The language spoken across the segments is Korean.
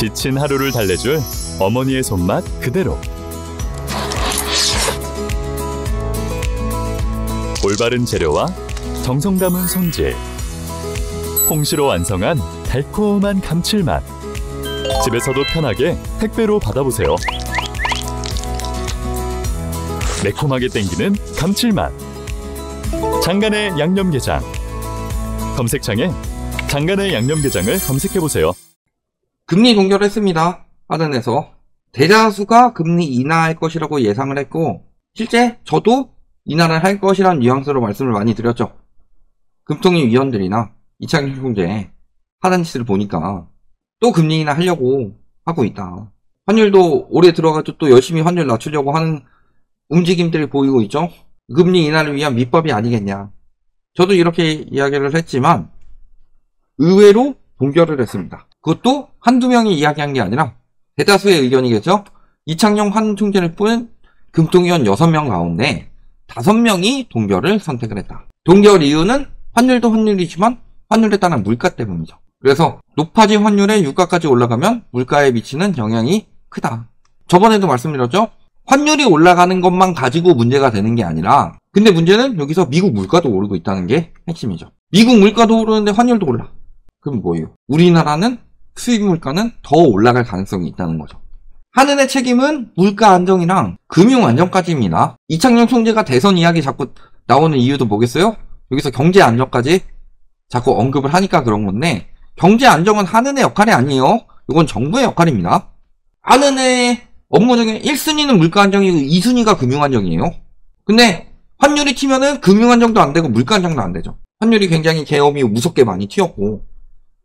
지친 하루를 달래줄 어머니의 손맛 그대로. 올바른 재료와 정성 담은 손질. 홍시로 완성한 달콤한 감칠맛. 집에서도 편하게 택배로 받아보세요. 매콤하게 땡기는 감칠맛. 장간의 양념게장. 검색창에 장간의 양념게장을 검색해보세요. 금리 동결했습니다. 하단에서 대다수가 금리 인하할 것이라고 예상을 했고, 실제 저도 인하를 할 것이란 뉘앙스로 말씀을 많이 드렸죠. 금통위 위원들이나 이창용 총재 하는 짓을 보니까 또 금리 인하 하려고 하고 있다. 환율도 올해 들어가지고 또 열심히 환율 낮추려고 하는 움직임들이 보이고 있죠. 금리 인하를 위한 밑밥이 아니겠냐. 저도 이렇게 이야기를 했지만 의외로 동결을 했습니다. 그것도 한두 명이 이야기한 게 아니라 대다수의 의견이겠죠. 이창용 한 총재를 뿐 금통위원 6명 가운데 5명이 동결을 선택을 했다. 동결 이유는 환율도 환율이지만 환율에 따른 물가 때문이죠. 그래서 높아진 환율에 유가까지 올라가면 물가에 미치는 영향이 크다. 저번에도 말씀드렸죠. 환율이 올라가는 것만 가지고 문제가 되는 게 아니라, 근데 문제는 여기서 미국 물가도 오르고 있다는 게 핵심이죠. 미국 물가도 오르는데 환율도 올라. 그럼 뭐예요? 우리나라는 수입 물가는 더 올라갈 가능성이 있다는 거죠. 한은의 책임은 물가 안정이랑 금융 안정까지입니다. 이창용 총재가 대선 이야기 자꾸 나오는 이유도 뭐겠어요? 여기서 경제 안정까지 자꾸 언급을 하니까 그런 건데, 경제 안정은 한은의 역할이 아니에요. 이건 정부의 역할입니다. 한은의 업무 중에 1순위는 물가 안정이고 2순위가 금융 안정이에요. 근데 환율이 튀면은 금융 안정도 안 되고 물가 안정도 안 되죠. 환율이 굉장히 계엄이 무섭게 많이 튀었고,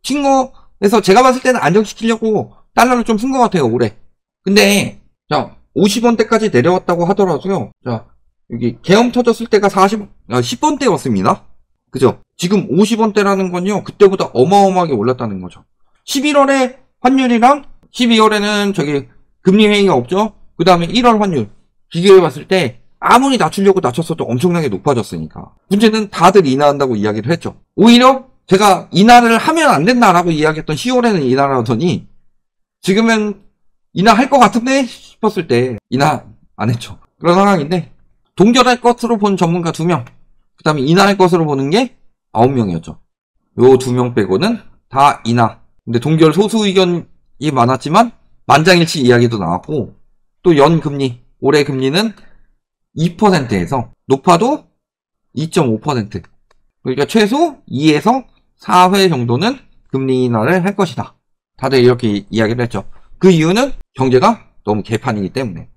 튄 거에서 제가 봤을 때는 안정시키려고 달러를 좀 쓴 것 같아요, 올해. 근데 자, 50원대까지 내려왔다고 하더라도요. 자, 여기 계엄 터졌을 때가 10원대였습니다. 그죠? 지금 50원대라는 건요, 그때보다 어마어마하게 올랐다는 거죠. 11월에 환율이랑 12월에는 저기 금리 회의가 없죠? 그 다음에 1월 환율 비교해봤을 때 아무리 낮추려고 낮췄어도 엄청나게 높아졌으니까. 문제는 다들 인하한다고 이야기를 했죠. 오히려 제가 인하를 하면 안 된다라고 이야기했던 10월에는 인하를 하더니 지금은 인하할 것 같은데 싶었을 때 인하 안 했죠. 그런 상황인데, 동결할 것으로 본 전문가 2명, 그 다음에 인하할 것으로 보는 게 9명이었죠. 요 2명 빼고는 다 인하. 근데 동결 소수 의견이 많았지만 만장일치 이야기도 나왔고, 또 연금리, 올해 금리는 2%에서 높아도 2.5%. 그러니까 최소 2에서 4회 정도는 금리 인하를 할 것이다. 다들 이렇게 이야기를 했죠. 그 이유는 경제가 너무 개판이기 때문에.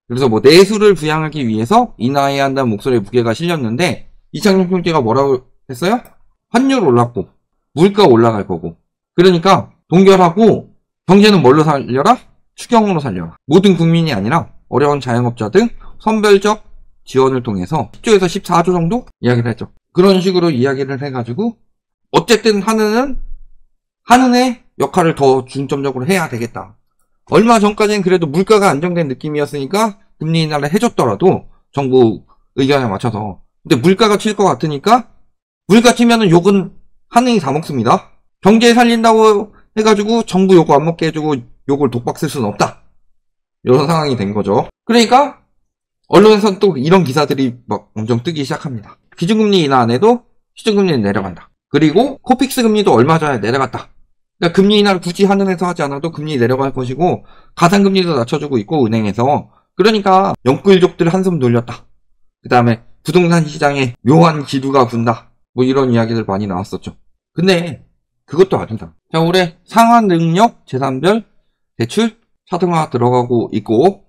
그래서 뭐 내수를 부양하기 위해서 인하해야 한다는 목소리에 무게가 실렸는데, 이창용 총재가 뭐라고 했어요? 환율 올랐고 물가 올라갈 거고, 그러니까 동결하고 경제는 뭘로 살려라? 추경으로 살려라. 모든 국민이 아니라 어려운 자영업자 등 선별적 지원을 통해서 10조에서 14조 정도 이야기를 했죠. 그런 식으로 이야기를 해가지고 어쨌든 한은의 역할을 더 중점적으로 해야 되겠다. 얼마 전까지는 그래도 물가가 안정된 느낌이었으니까 금리 인하를 해줬더라도 정부 의견에 맞춰서. 근데 물가가 튈 것 같으니까, 물가 튀면은 욕은 한은이 다 먹습니다. 경제 살린다고 해가지고 정부 요거 안 먹게 해주고 요걸 독박 쓸 수는 없다. 이런 상황이 된 거죠. 그러니까 언론에서는 또 이런 기사들이 막 엄청 뜨기 시작합니다. 기준금리 인하 안 해도 시중금리는 내려간다. 그리고 코픽스 금리도 얼마 전에 내려갔다. 그러니까 금리 인하를 굳이 한은에서 하지 않아도 금리 내려갈 것이고, 가상금리도 낮춰주고 있고 은행에서. 그러니까 영끌족들 한숨 돌렸다. 그 다음에 부동산 시장에 묘한 기류가 분다. 뭐 이런 이야기들 많이 나왔었죠. 근데 그것도 아니다. 자, 올해 상환능력 재산별 대출 차등화 들어가고 있고,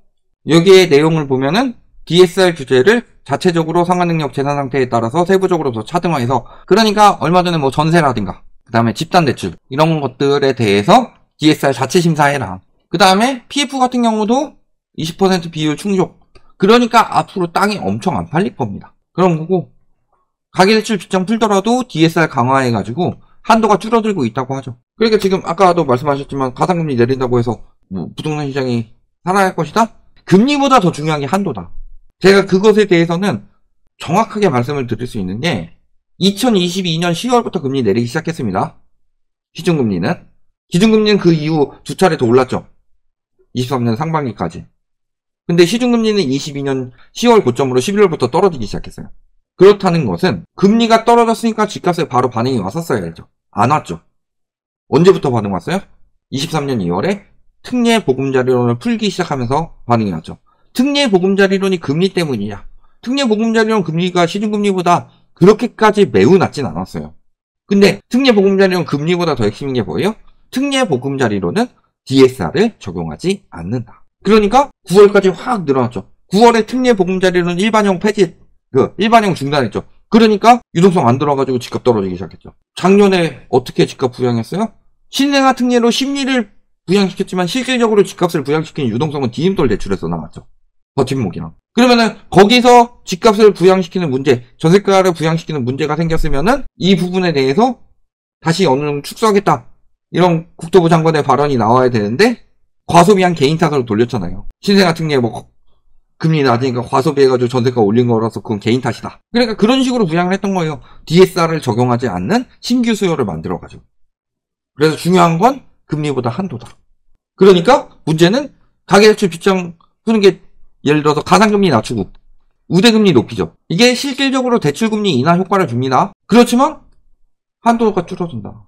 여기에 내용을 보면은 DSR 규제를 자체적으로 상환능력 재산 상태에 따라서 세부적으로 더 차등화해서, 그러니까 얼마 전에 뭐 전세라든가 그 다음에 집단대출 이런 것들에 대해서 DSR 자체 심사해라. 그 다음에 PF 같은 경우도 20% 비율 충족. 그러니까 앞으로 땅이 엄청 안 팔릴 겁니다. 그런 거고, 가계대출 빚정 풀더라도 DSR 강화해가지고 한도가 줄어들고 있다고 하죠. 그러니까 지금 아까도 말씀하셨지만 가상금리 내린다고 해서 뭐 부동산 시장이 살아날 것이다? 금리보다 더 중요한 게 한도다. 제가 그것에 대해서는 정확하게 말씀을 드릴 수 있는 게, 2022년 10월부터 금리 내리기 시작했습니다. 기준금리는. 기준금리는 그 이후 두 차례 더 올랐죠. 23년 상반기까지. 근데 시중금리는 22년 10월 고점으로 11월부터 떨어지기 시작했어요. 그렇다는 것은 금리가 떨어졌으니까 집값에 바로 반응이 왔었어야죠. 안 왔죠. 언제부터 반응 왔어요? 23년 2월에 특례 보금자리론을 풀기 시작하면서 반응이 왔죠. 특례 보금자리론이 금리 때문이냐? 특례 보금자리론 금리가 시중금리보다 그렇게까지 매우 낮진 않았어요. 근데 특례 보금자리론 금리보다 더 핵심인 게 뭐예요? 특례 보금자리론은 DSR을 적용하지 않는다. 그러니까 9월까지 확 늘어났죠. 9월에 특례 보금자리론 일반형 폐지, 일반형 중단했죠. 그러니까 유동성 안 들어가지고 집값 떨어지기 시작했죠. 작년에 어떻게 집값 부양했어요? 신생아 특례로 심리를 부양시켰지만 실질적으로 집값을 부양시킨 유동성은 디딤돌 대출에서 나왔죠. 버팀목이랑. 그러면은 거기서 집값을 부양시키는 문제, 전세가를 부양시키는 문제가 생겼으면은 이 부분에 대해서 다시 어느 정도 축소하겠다. 이런 국토부 장관의 발언이 나와야 되는데 과소비한 개인 탓으로 돌렸잖아요. 신생아 특례 뭐 금리 낮으니까 과소비해가지고 전세가 올린 거라서 그건 개인 탓이다. 그러니까 그런 식으로 부양을 했던 거예요. DSR을 적용하지 않는 신규 수요를 만들어가지고. 그래서 중요한 건 금리보다 한도다. 그러니까 문제는 가계대출 빚장 푸는 게 예를 들어서 가상금리 낮추고 우대금리 높이죠. 이게 실질적으로 대출금리 인하 효과를 줍니다. 그렇지만 한도가 줄어든다.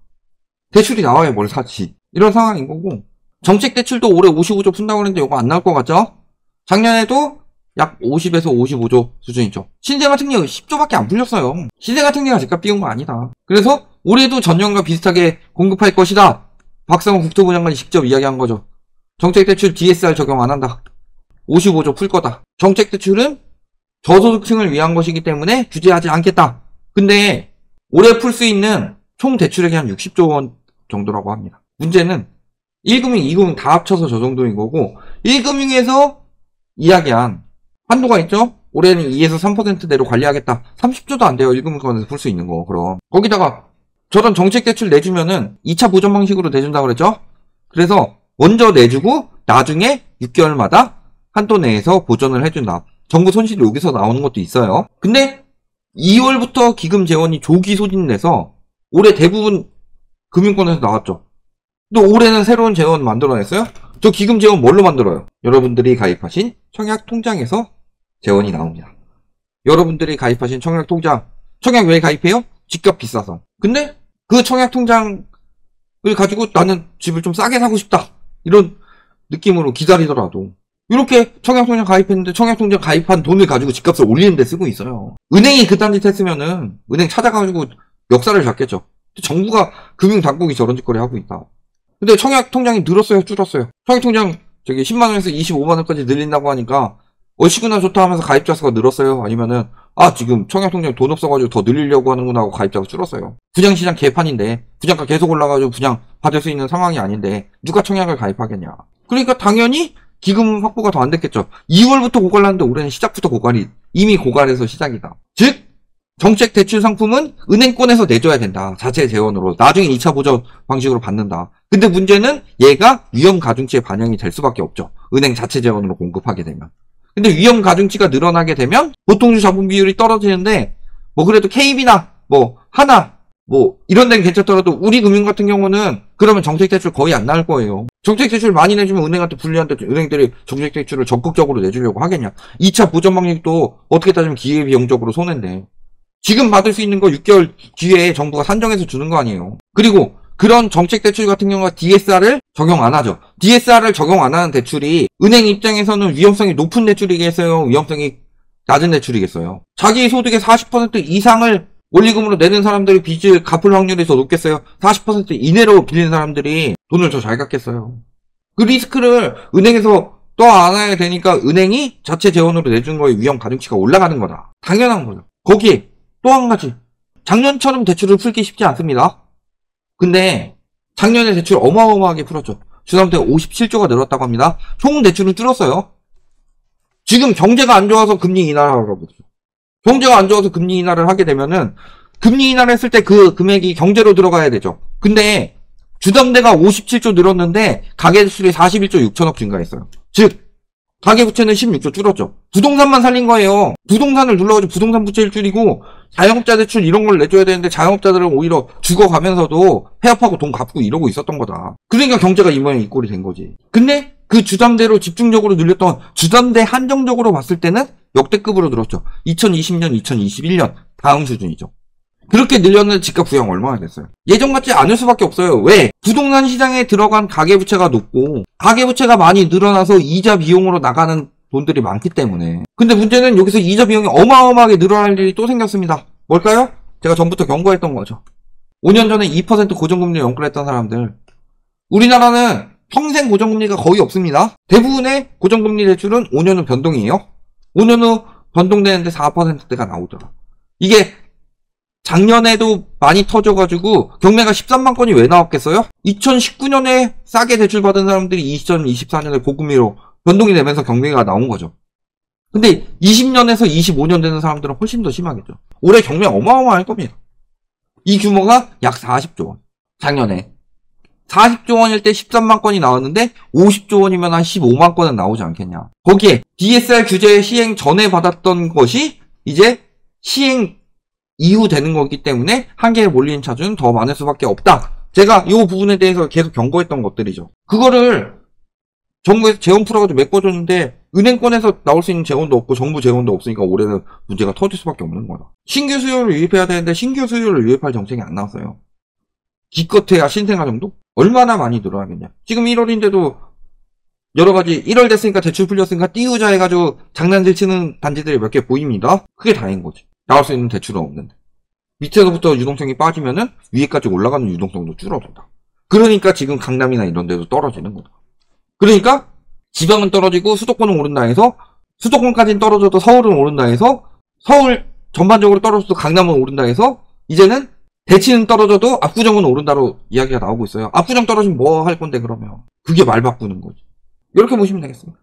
대출이 나와야 뭘 사지. 이런 상황인 거고, 정책대출도 올해 55조 푼다고 했는데 이거 안 나올 것 같죠? 작년에도 약 50에서 55조 수준이죠. 신생아 특례 10조밖에 안 풀렸어요. 신생아 특례가 집값 띄운 거 아니다. 그래서 올해도 전년과 비슷하게 공급할 것이다. 박상훈 국토부 장관이 직접 이야기한 거죠. 정책대출 DSR 적용 안 한다. 55조 풀 거다. 정책대출은 저소득층을 위한 것이기 때문에 규제하지 않겠다. 근데 올해 풀 수 있는 총 대출액이 한 60조 원 정도라고 합니다. 문제는 1금융, 2금융 다 합쳐서 저 정도인 거고 1금융에서 이야기한 한도가 있죠? 올해는 2에서 3%대로 관리하겠다. 30조도 안 돼요. 1금융권에서 풀 수 있는 거. 그럼 거기다가 저런 정책대출 내주면은 2차 보전 방식으로 내준다고 그랬죠? 그래서 먼저 내주고 나중에 6개월마다 한도 내에서 보전을 해준다. 정부 손실이 여기서 나오는 것도 있어요. 근데 2월부터 기금 재원이 조기 소진돼서 올해 대부분 금융권에서 나왔죠. 또 올해는 새로운 재원 만들어냈어요? 저 기금 재원 뭘로 만들어요? 여러분들이 가입하신 청약통장에서 재원이 나옵니다. 여러분들이 가입하신 청약통장, 청약 왜 가입해요? 집값 비싸서. 근데 그 청약통장을 가지고 나는 집을 좀 싸게 사고 싶다. 이런 느낌으로 기다리더라도 이렇게 청약통장 가입했는데 청약통장 가입한 돈을 가지고 집값을 올리는 데 쓰고 있어요. 은행이 그딴 짓 했으면은 은행 찾아가지고 역사를 잡겠죠. 정부가 금융당국이 저런 짓거리 하고 있다. 근데 청약통장이 늘었어요? 줄었어요? 청약통장 10만원에서 25만원까지 늘린다고 하니까 시구나 좋다 하면서 가입자 수가 늘었어요? 아니면은 지금 청약통장 돈 없어가지고 더 늘리려고 하는구나 하고 가입자가 줄었어요. 분양시장 개판인데 분양가 계속 올라가지고 분양 받을 수 있는 상황이 아닌데 누가 청약을 가입하겠냐. 그러니까 당연히 기금 확보가 더 안 됐겠죠. 2월부터 고갈났는데 올해는 시작부터 고갈이 이미 고갈해서 시작이다. 즉 정책 대출 상품은 은행권에서 내줘야 된다. 자체 재원으로. 나중에 2차 보전 방식으로 받는다. 근데 문제는 얘가 위험 가중치에 반영이 될 수밖에 없죠. 은행 자체 재원으로 공급하게 되면. 근데 위험 가중치가 늘어나게 되면 보통주 자본 비율이 떨어지는데 뭐 그래도 KB나 뭐 하나 뭐 이런 데는 괜찮더라도 우리 금융 같은 경우는 그러면 정책대출 거의 안 나올 거예요. 정책대출 많이 내주면 은행한테 불리한데 은행들이 정책대출을 적극적으로 내주려고 하겠냐. 2차 보전 방식도 어떻게 따지면 기회비용적으로 손해인데 지금 받을 수 있는 거 6개월 뒤에 정부가 산정해서 주는 거 아니에요. 그리고 그런 정책대출 같은 경우가 DSR을 적용 안 하죠. DSR을 적용 안 하는 대출이 은행 입장에서는 위험성이 높은 대출이겠어요? 위험성이 낮은 대출이겠어요? 자기 소득의 40% 이상을 원리금으로 내는 사람들이 빚을 갚을 확률이 더 높겠어요? 40% 이내로 빌린 사람들이 돈을 더 잘 갚겠어요? 그 리스크를 은행에서 또 안아야 되니까 은행이 자체 재원으로 내준 거에 위험 가중치가 올라가는 거다. 당연한 거죠. 거기에 또 한 가지. 작년처럼 대출을 풀기 쉽지 않습니다. 근데 작년에 대출 어마어마하게 풀었죠. 주담대 57조가 늘었다고 합니다. 총 대출은 줄었어요. 지금 경제가 안 좋아서 금리 인하를 하라고 그러죠. 경제가 안 좋아서 금리 인하를 하게 되면은 금리 인하를 했을 때 그 금액이 경제로 들어가야 되죠. 근데 주담대가 57조 늘었는데 가계대출이 41조 6천억 증가했어요. 즉 가계부채는 16조 줄었죠. 부동산만 살린 거예요. 부동산을 눌러가지고 부동산 부채를 줄이고 자영업자 대출 이런 걸 내줘야 되는데 자영업자들은 오히려 죽어가면서도 폐업하고 돈 갚고 이러고 있었던 거다. 그러니까 경제가 이 모양 이 꼴이 된 거지. 근데 그 주담대로 집중적으로 늘렸던 주담대 한정적으로 봤을 때는 역대급으로 늘었죠. 2020년, 2021년 다음 수준이죠. 그렇게 늘렸는데 집값 부양 얼마나 됐어요? 예전 같지 않을 수밖에 없어요. 왜? 부동산 시장에 들어간 가계부채가 높고 가계부채가 많이 늘어나서 이자 비용으로 나가는 돈들이 많기 때문에. 근데 문제는 여기서 이자 비용이 어마어마하게 늘어날 일이 또 생겼습니다. 뭘까요? 제가 전부터 경고했던 거죠. 5년 전에 2% 고정금리를 연끌했던 사람들. 우리나라는 평생 고정금리가 거의 없습니다. 대부분의 고정금리 대출은 5년 후 변동이에요. 5년 후 변동되는데 4%대가 나오더라. 이게 작년에도 많이 터져가지고 경매가 13만 건이 왜 나왔겠어요? 2019년에 싸게 대출받은 사람들이 2024년에 고금리로 변동이 되면서 경매가 나온 거죠. 근데 20년에서 25년 되는 사람들은 훨씬 더 심하겠죠. 올해 경매 어마어마할 겁니다. 이 규모가 약 40조 원. 작년에 40조 원일 때 13만 건이 나왔는데 50조 원이면 한 15만 건은 나오지 않겠냐. 거기에 DSR 규제 시행 전에 받았던 것이 이제 시행 이후 되는 거기 때문에 한계에 몰리는 차주는 더 많을 수밖에 없다. 제가 이 부분에 대해서 계속 경고했던 것들이죠. 그거를 정부에서 재원 풀어가지고 메꿔줬는데 은행권에서 나올 수 있는 재원도 없고 정부 재원도 없으니까 올해는 문제가 터질 수밖에 없는 거다. 신규 수요를 유입해야 되는데 신규 수요를 유입할 정책이 안 나왔어요. 기껏해야 신생아 정도? 얼마나 많이 늘어나겠냐. 지금 1월인데도 여러가지 1월 됐으니까 대출 풀렸으니까 띄우자 해가지고 장난질 치는 단지들이 몇 개 보입니다. 그게 다행인 거지. 나올 수 있는 대출은 없는데. 밑에서부터 유동성이 빠지면은 위에까지 올라가는 유동성도 줄어든다. 그러니까 지금 강남이나 이런 데도 떨어지는 거다. 그러니까 지방은 떨어지고 수도권은 오른다 해서 수도권까지는 떨어져도 서울은 오른다 해서 서울 전반적으로 떨어져도 강남은 오른다 해서 이제는 대치는 떨어져도 압구정은 오른다로 이야기가 나오고 있어요. 압구정 떨어지면 뭐 할 건데 그러면. 그게 말 바꾸는 거지. 이렇게 보시면 되겠습니다.